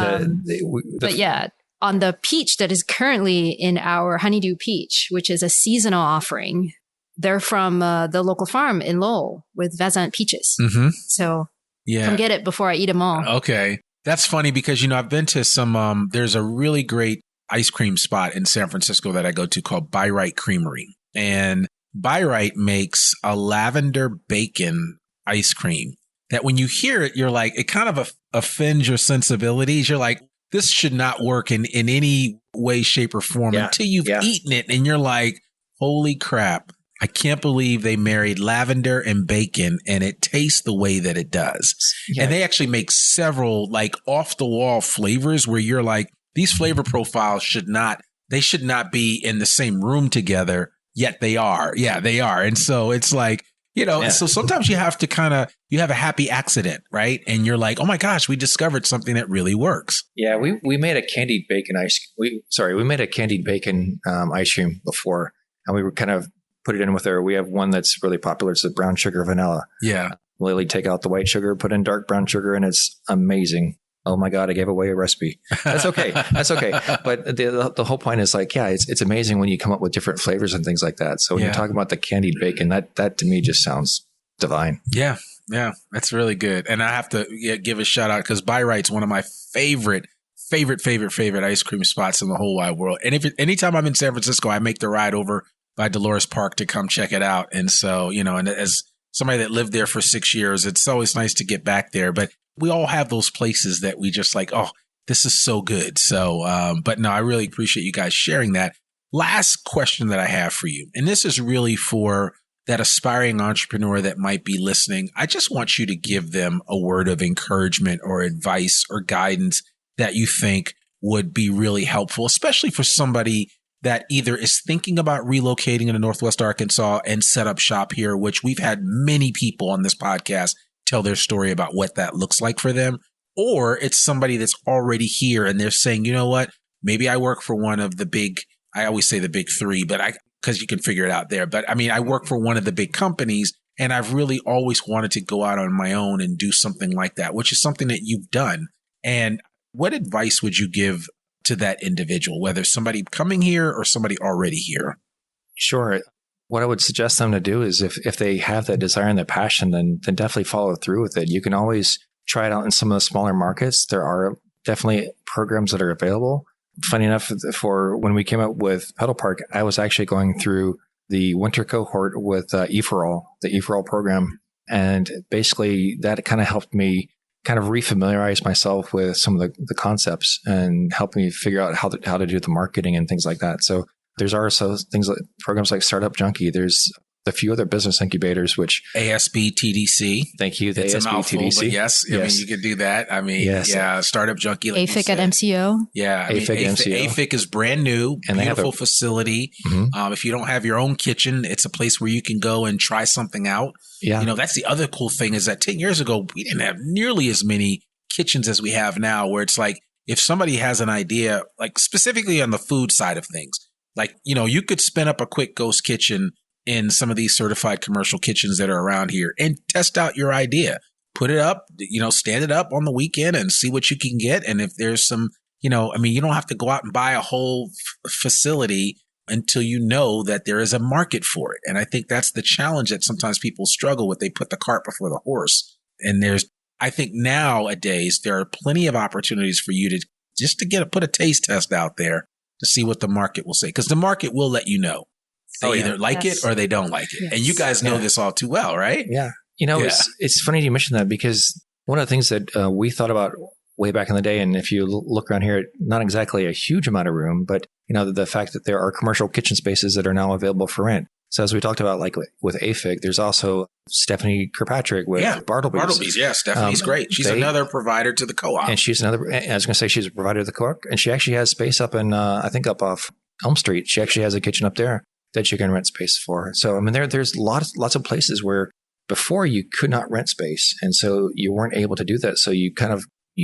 on the peach that is currently in our honeydew peach, which is a seasonal offering, they're from the local farm in Lowell with Vezant peaches. Mm-hmm. So come get it before I eat them all. Okay. That's funny because, I've been to some, there's a really great ice cream spot in San Francisco that I go to called By-Right Creamery. And By-Right makes a lavender bacon ice cream that when you hear it, you're like, it kind of offends your sensibilities. You're like, this should not work in any way, shape, or form until you've eaten it. And you're like, holy crap. I can't believe they married lavender and bacon and it tastes the way that it does. Yeah. And they actually make several like off the wall flavors where you're like, these flavor profiles should not be in the same room together, yet they are. Yeah, they are. And so it's like, so sometimes you have to you have a happy accident, right? And you're like, oh my gosh, we discovered something that really works. Yeah, we made a candied bacon we made a candied bacon ice cream before, and we were kind of put it in with we have one that's really popular. It's the brown sugar vanilla. Yeah. Literally take out the white sugar, put in dark brown sugar, and it's amazing. Oh my God, I gave away a recipe. That's okay. That's okay. But the whole point is like, it's amazing when you come up with different flavors and things like that. So when you're talking about the candied bacon, that to me just sounds divine. Yeah. Yeah. That's really good. And I have to give a shout out because By-Right's one of my favorite ice cream spots in the whole wide world. And anytime I'm in San Francisco, I make the ride over by Dolores Park to come check it out. And so, and as somebody that lived there for 6 years, it's always nice to get back there. But we all have those places that we just like, oh, this is so good. So, but no, I really appreciate you guys sharing that. Last question that I have for you, and this is really for that aspiring entrepreneur that might be listening. I just want you to give them a word of encouragement or advice or guidance that you think would be really helpful, especially for somebody that either is thinking about relocating into Northwest Arkansas and set up shop here, which we've had many people on this podcast tell their story about what that looks like for them, or it's somebody that's already here and they're saying, you know what, maybe I work for one of the big, I always say the big three, but because you can figure it out there. But I mean, I work for one of the big companies and I've really always wanted to go out on my own and do something like that, which is something that you've done. And what advice would you give to that individual, whether somebody coming here or somebody already here? Sure. What I would suggest them to do is if they have that desire and that passion, then definitely follow through with it. You can always try it out in some of the smaller markets. There are definitely programs that are available. Funny enough, for when we came up with Pedal Park, I was actually going through the winter cohort with E4All, the E4All program. And basically that kind of helped me kind of refamiliarize myself with some of the concepts and help me figure out how to do the marketing and things like that. So there's also things like programs like Startup Junkie. There's a few other business incubators, which ASB TDC. Thank you. The it's ASB a mouthful, TDC. But yes. I mean, you could do that. I mean, Startup Junkie. Like AFIC at MCO. Yeah. AFIC is brand new, and beautiful facility. Mm-hmm. If you don't have your own kitchen, it's a place where you can go and try something out. Yeah. That's the other cool thing is that 10 years ago, we didn't have nearly as many kitchens as we have now, where it's like, if somebody has an idea, like specifically on the food side of things, like, you could spin up a quick ghost kitchen in some of these certified commercial kitchens that are around here and test out your idea. Put it up, stand it up on the weekend and see what you can get. And if there's some, you don't have to go out and buy a whole facility until you know that there is a market for it. And I think that's the challenge that sometimes people struggle with. They put the cart before the horse. And there's I think nowadays there are plenty of opportunities for you to just to put a taste test out there to see what the market will say. Because the market will let you know. They either like it or they don't like it. Yes. And you guys know this all too well, right? Yeah. It's funny you mentioned that, because one of the things that we thought about way back in the day, and if you look around here, not exactly a huge amount of room, but the fact that there are commercial kitchen spaces that are now available for rent. So as we talked about, like with AFIG, there's also Stephanie Kirkpatrick with Bartleby's. Bartleby's, yeah. Stephanie's great. She's another provider to the co-op. And she's another, I was going to say she's a provider to the co-op. And she actually has space up in, I think up off Elm Street. She actually has a kitchen up there that you can rent space for. So, I mean, there's lots of places where before you could not rent space. And so you weren't able to do that. So you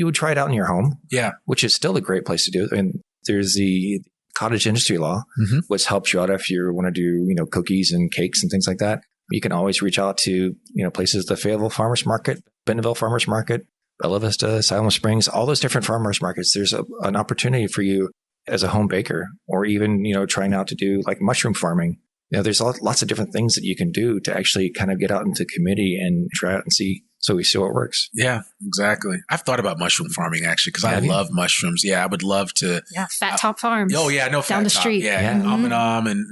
would try it out in your home. Yeah. Which is still a great place to do it. And there's the cottage industry law, which helps you out if you want to do, cookies and cakes and things like that. You can always reach out to, places, the Fayetteville Farmers Market, Bentonville Farmers Market, Bella Vista, Salem Springs, all those different farmers markets. There's an opportunity for you as a home baker, or even, trying out to do like mushroom farming. There's lots of different things that you can do to actually kind of get out into community and try out and see. So we see what works. Yeah, exactly. I've thought about mushroom farming actually, because I love mushrooms. Yeah, I would love to. Yeah, Fat Top Farms. Oh yeah, I know Fat Top. Down the street. Yeah, and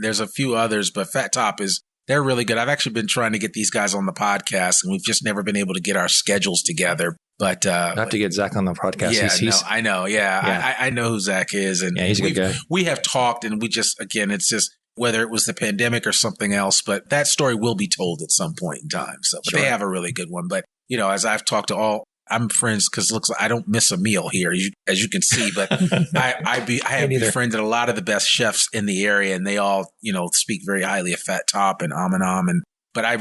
there's a few others, but Fat Top they're really good. I've actually been trying to get these guys on the podcast, and we've just never been able to get our schedules together. But I have to get Zach on the podcast. Yeah, I know. Yeah. I know who Zach is, and he's a good guy. We have talked, and we just, again, it's just whether it was the pandemic or something else, but that story will be told at some point in time. So, but they have a really good one. But as I've talked to I'm friends, because it looks like I don't miss a meal here, as you can see. But I have befriended a lot of the best chefs in the area, and they all speak very highly of Fat Top and but I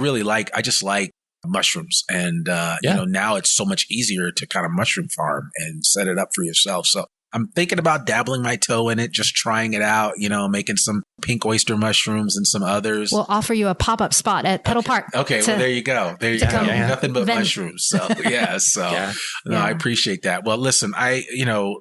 just like mushrooms, and now it's so much easier to kind of mushroom farm and set it up for yourself. So I'm thinking about dabbling my toe in it, just trying it out, making some pink oyster mushrooms and some others. We'll offer you a pop-up spot at Petal Park. Okay, well, there you go. There you go. Nothing but mushrooms. So, I appreciate that. Well, listen,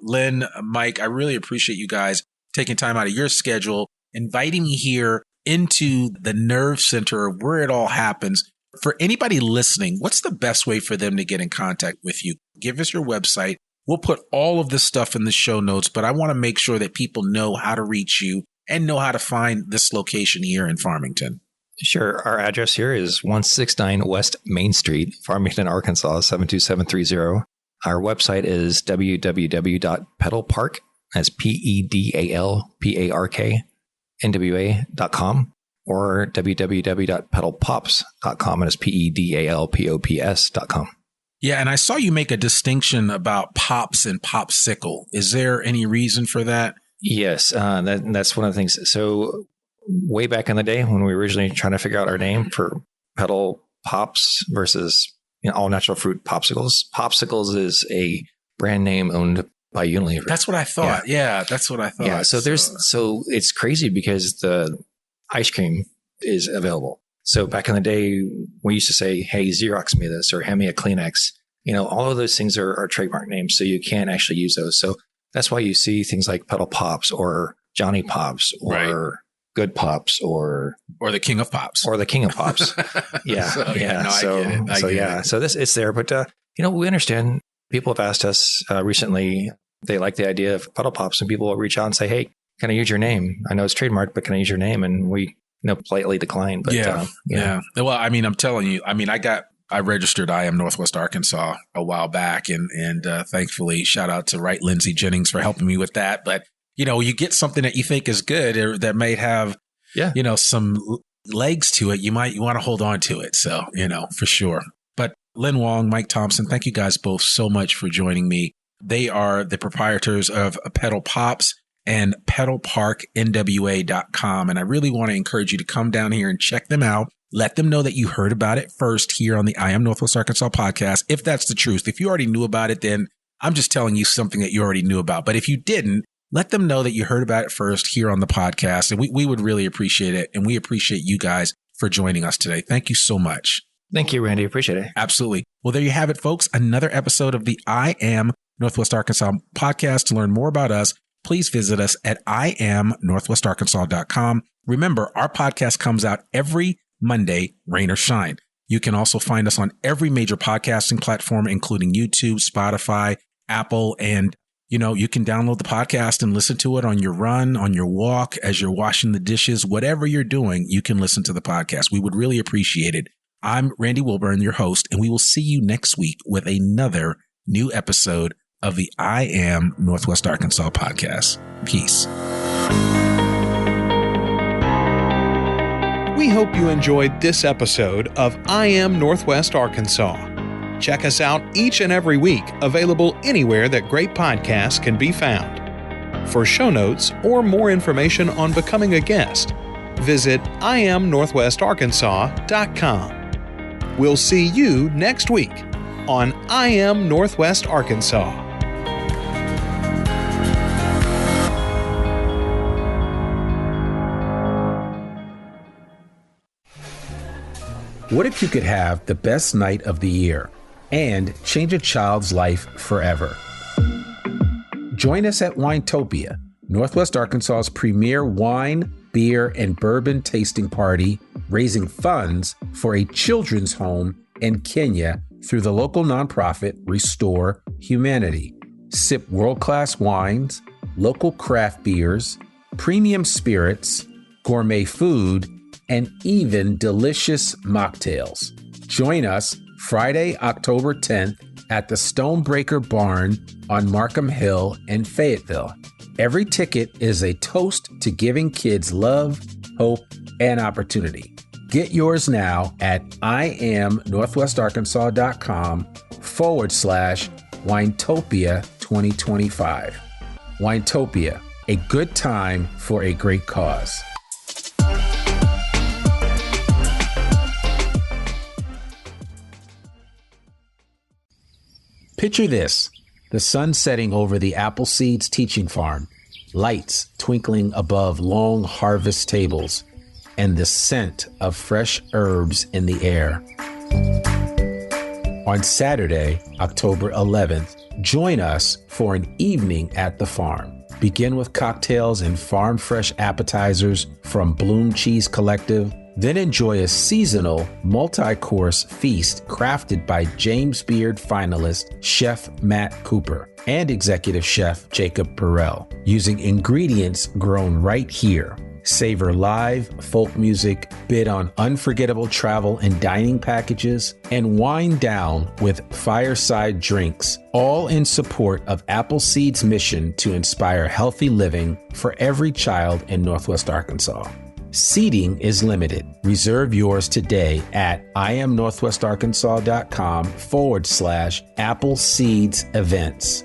Lynn, Mike, I really appreciate you guys taking time out of your schedule, inviting me here into the nerve center of where it all happens. For anybody listening, what's the best way for them to get in contact with you? Give us your website. We'll put all of this stuff in the show notes, but I want to make sure that people know how to reach you and know how to find this location here in Farmington. Sure. Our address here is 169 West Main Street, Farmington, Arkansas, 72730. Our website is www.pedalpark, that's PEDALPARK, NWA.com, or www.pedalpops.com, and it's PEDALPOPS.com. Yeah, and I saw you make a distinction about pops and popsicle. Is there any reason for that? Yes, that's one of the things. So way back in the day when we were originally trying to figure out our name for Pedal Pops versus all natural fruit popsicles, Popsicles is a brand name owned by Unilever. That's what I thought. Yeah, that's what I thought. Yeah, so it's crazy because the ice cream is available. So back in the day, we used to say, hey, Xerox me this, or hand me a Kleenex. All of those things are trademark names, so you can't actually use those. So that's why you see things like Pedal Pops or Johnny Pops or Good Pops or the King of Pops. Or the King of Pops. Yeah. I get it. So it's there. But, we understand people have asked us recently, they like the idea of Pedal Pops, and people will reach out and say, hey, can I use your name? I know it's trademarked, but can I use your name? And we politely decline. But yeah. Well, I'm telling you, I registered I Am Northwest Arkansas a while back, and thankfully, shout out to Wright Lindsay Jennings for helping me with that. But you get something that you think is good, or that might have some legs to it. You want to hold on to it. So for sure. But Lynn, Wong, Mike Thompson, thank you guys both so much for joining me. They are the proprietors of Pedal Pops and pedalparknwa.com. And I really want to encourage you to come down here and check them out. Let them know that you heard about it first here on the I Am Northwest Arkansas podcast, if that's the truth. If you already knew about it, then I'm just telling you something that you already knew about. But if you didn't, let them know that you heard about it first here on the podcast. And we would really appreciate it. And we appreciate you guys for joining us today. Thank you so much. Thank you, Randy. Appreciate it. Absolutely. Well, there you have it, folks. Another episode of the I Am Northwest Arkansas podcast. To learn more about us, please visit us at IamNorthwestArkansas.com. Remember, our podcast comes out every Monday, rain or shine. You can also find us on every major podcasting platform, including YouTube, Spotify, Apple, and you can download the podcast and listen to it on your run, on your walk, as you're washing the dishes, whatever you're doing, you can listen to the podcast. We would really appreciate it. I'm Randy Wilburn, your host, and we will see you next week with another new episode of the I Am Northwest Arkansas podcast. Peace. We hope you enjoyed this episode of I Am Northwest Arkansas. Check us out each and every week, available anywhere that great podcasts can be found. For show notes or more information on becoming a guest, visit iamnorthwestarkansas.com. We'll see you next week on I Am Northwest Arkansas. What if you could have the best night of the year and change a child's life forever? Join us at Winetopia, Northwest Arkansas's premier wine, beer, and bourbon tasting party, raising funds for a children's home in Kenya through the local nonprofit Restore Humanity. Sip world-class wines, local craft beers, premium spirits, gourmet food, and even delicious mocktails. Join us Friday, October 10th at the Stonebreaker Barn on Markham Hill in Fayetteville. Every ticket is a toast to giving kids love, hope, and opportunity. Get yours now at iamnorthwestarkansas.com/Winetopia 2025. Winetopia, a good time for a great cause. Picture this, the sun setting over the Appleseeds teaching farm, lights twinkling above long harvest tables, and the scent of fresh herbs in the air. On Saturday, October 11th, join us for an evening at the farm. Begin with cocktails and farm fresh appetizers from Bloom Cheese Collective. Then enjoy a seasonal multi-course feast crafted by James Beard finalist Chef Matt Cooper and executive chef Jacob Burrell, using ingredients grown right here. Savor live folk music, bid on unforgettable travel and dining packages, and wind down with fireside drinks, all in support of Appleseed's mission to inspire healthy living for every child in Northwest Arkansas. Seating is limited. Reserve yours today at iamnorthwestarkansas.com/Appleseeds events.